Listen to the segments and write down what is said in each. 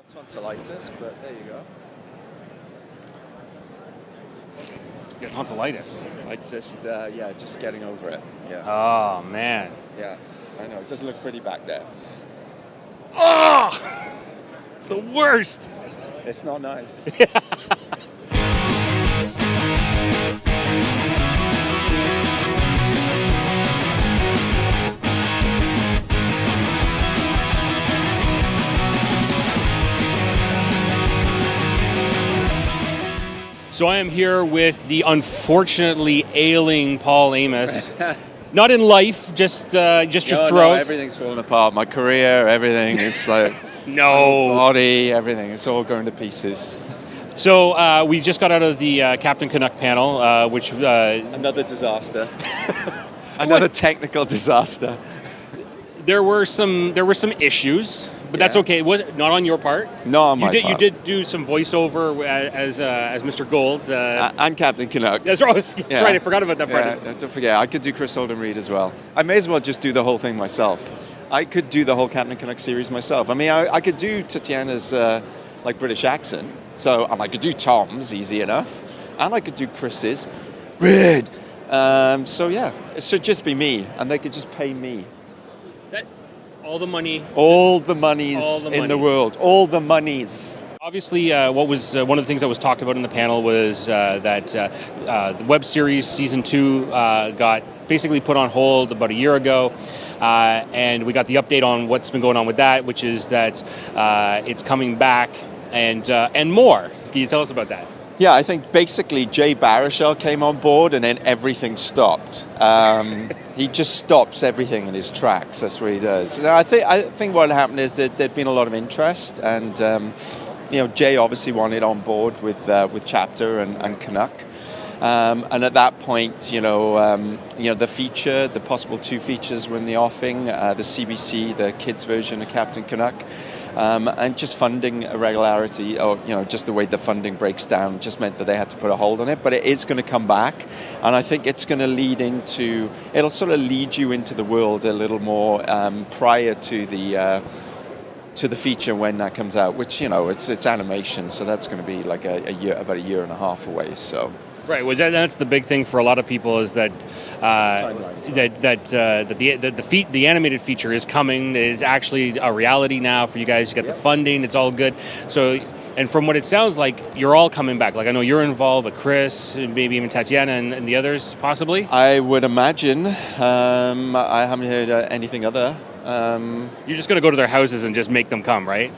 Tonsillitis, but there you go. You got tonsillitis. I just, just getting over it. Yeah. Oh, man. Yeah, I know. It doesn't look pretty back there. Oh! It's the worst. It's not nice. So I am here with the unfortunately ailing Paul Amos. Not in life, just your throat. No, everything's falling apart. My career, everything is like No. my body, everything. It's all going to pieces. So we just got out of the Captain Canuck panel, which Another disaster. Another technical disaster. there were some issues, but that's okay. Not on your part. Not on my You part. did do some voiceover as Mr. Gold. And Captain Canuck. That's right. I forgot about that part. Yeah, don't forget, I could do Kris Holden-Ried as well. I may as well just do the whole thing myself. I could do the whole Captain Canuck series myself. I mean, I could do Tatiana's British accent, and I could do Tom's, easy enough, and I could do Chris's, Ried. It should just be me, and they could just pay me. All the money. All the monies in the world. All the monies. Obviously, what was one of the things that was talked about in the panel was that the web series season 2 got basically put on hold about a year ago, and we got the update on what's been going on with that, which is that it's coming back and more. Can you tell us about that? Yeah, I think basically Jay Baruchel came on board and then everything stopped. He just stops everything in his tracks. That's what he does. Now, I think what happened is that there'd been a lot of interest, and Jay obviously wanted on board with Chapter and Canuck. And at that point, the feature, the possible 2 features were in the offing, the CBC, the kids version of Captain Canuck. And just funding irregularity, or just the way the funding breaks down, just meant that they had to put a hold on it. But it is going to come back, and I think it's going to it'll sort of lead you into the world a little more prior to the feature when that comes out. Which it's animation, so that's going to be like about a year and a half away. So. Right. Well, that's the big thing for a lot of people is that the animated feature is coming. It's actually a reality now for you guys. You got the funding. It's all good. So, and from what it sounds like, you're all coming back. Like I know you're involved, but Kris, and maybe even Tatiana and the others, possibly. I would imagine. I haven't heard anything other. You're just going to go to their houses and just make them come, right?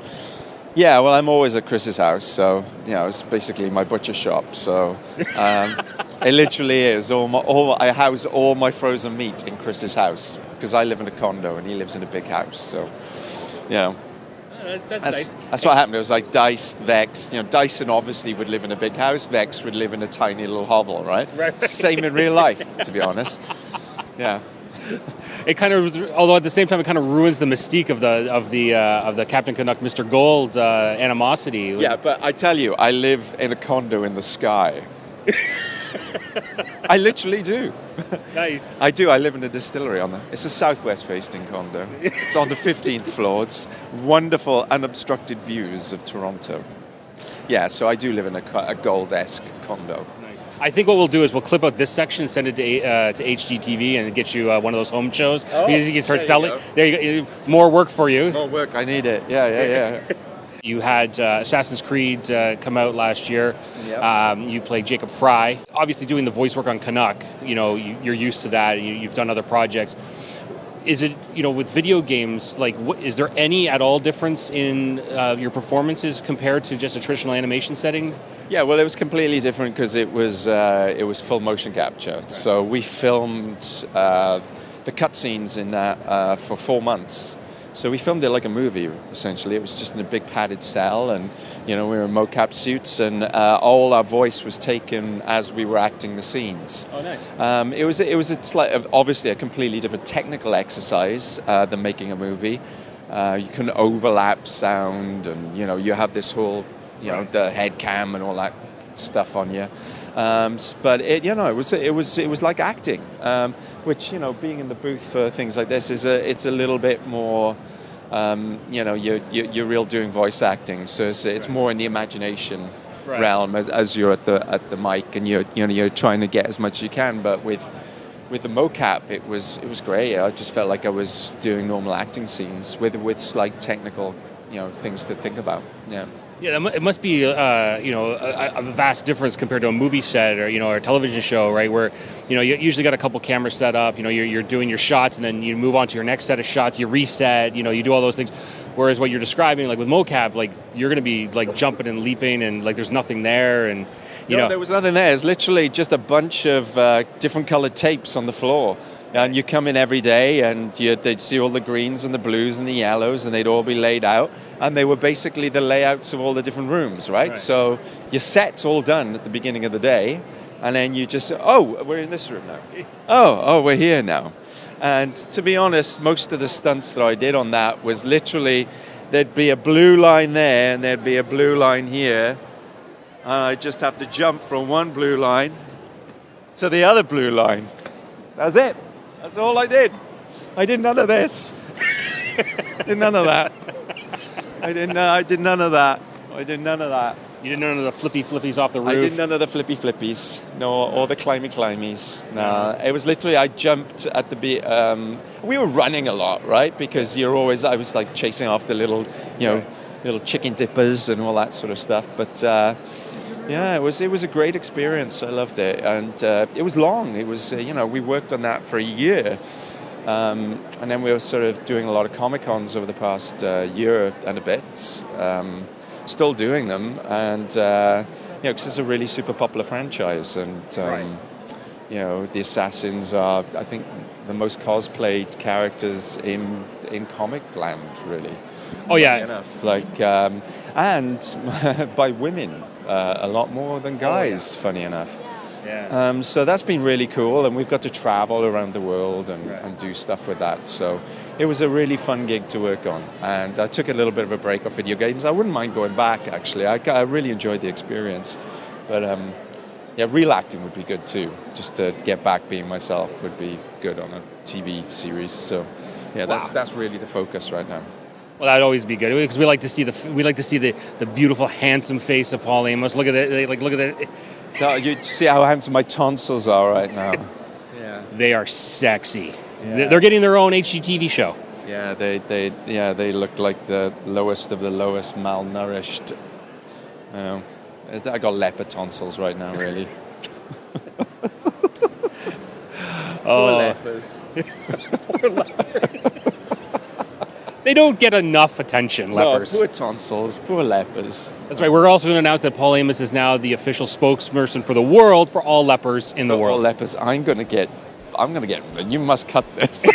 Yeah, well, I'm always at Chris's house, so it's basically my butcher shop. So it literally is. I house all my frozen meat in Chris's house because I live in a condo and he lives in a big house. So, that's nice. That's what happened. It was like Dice, Vex. Dyson obviously would live in a big house. Vex would live in a tiny little hovel, right? Same in real life, to be honest. Yeah. It kind of, although at the same time, it kind of ruins the mystique of the Captain Canuck, Mr. Gold animosity. Yeah, but I tell you, I live in a condo in the sky. I literally do. Nice. I do. I live in a distillery it's a southwest-facing condo. It's on the 15th floor. It's wonderful, unobstructed views of Toronto. Yeah, so I do live in a gold-esque condo. Nice. I think what we'll do is we'll clip out this section, send it to HGTV, and get you one of those home shows. You can start selling. There you go. More work for you. More work. I need it. Yeah. You had Assassin's Creed come out last year. Yep. You played Jacob Fry. Obviously, doing the voice work on Canuck, you're used to that. You've done other projects. Is it, with video games, is there any at all difference in your performances compared to just a traditional animation setting? Yeah, well, it was completely different because it was full motion capture. Right. So we filmed the cutscenes in that for 4 months. So we filmed it like a movie, essentially. It was just in a big padded cell, and we were in mocap suits, and all our voice was taken as we were acting the scenes. Oh, nice. It was obviously a completely different technical exercise than making a movie. You can overlap sound, and you have this whole the head cam and all that stuff on you. But it was like acting, which being in the booth for things like this it's a little bit more you're real doing voice acting. So it's more in the imagination Right. realm as you're at the mic, and you're trying to get as much as you can. But with the mocap, it was great. I just felt like I was doing normal acting scenes with slight technical things to think about. Yeah. Yeah, it must be a vast difference compared to a movie set or or a television show, right? Where you usually got a couple cameras set up. You're doing your shots, and then you move on to your next set of shots. You reset. You do all those things. Whereas what you're describing, like with mocap, like you're going to be like jumping and leaping, and like there's nothing there, and there was nothing there. It's literally just a bunch of different colored tapes on the floor. And you come in every day, and they'd see all the greens and the blues and the yellows, and they'd all be laid out. And they were basically the layouts of all the different rooms, right? So your set's all done at the beginning of the day, and then you just, we're in this room now. Oh, we're here now. And to be honest, most of the stunts that I did on that was literally, there'd be a blue line there, and there'd be a blue line here. And I just have to jump from one blue line to the other blue line. That's it. That's all I did. I did none of this. Did none of that. I did none of that. You did none of the flippy flippies off the roof? I did none of the flippy flippies. No, or the climbies. No, it was literally, I jumped at the we were running a lot, right? Because I was like chasing after little chicken dippers and all that sort of stuff. But it was a great experience. I loved it, and it was long. It was we worked on that for a year, and then we were sort of doing a lot of ComiCons over the past year and a bit. Still doing them, and because it's a really super popular franchise, and the assassins are, I think, the most cosplayed characters in comic land, really. Oh yeah, enough. And by women, a lot more than guys. Funny enough. Yeah. So that's been really cool, and we've got to travel around the world and do stuff with that. So it was a really fun gig to work on, and I took a little bit of a break off video games. I wouldn't mind going back, actually. I really enjoyed the experience, but real acting would be good too. Just to get back being myself would be good on a TV series. So that's really the focus right now. Well, that'd always be good because we like to see the beautiful, handsome face of Paul Amos. Look at it! Look at that. No, you see how handsome my tonsils are right now. Yeah, they are sexy. Yeah. They're getting their own HGTV show. Yeah, they look like the lowest of the lowest malnourished. I got leopard tonsils right now, really. Poor lepers. Poor lepers. They don't get enough attention, lepers. No, poor tonsils, poor lepers. That's right. We're also going to announce that Paul Amos is now the official spokesperson for the world for all lepers in the world. All lepers. I'm going to get. You must cut this.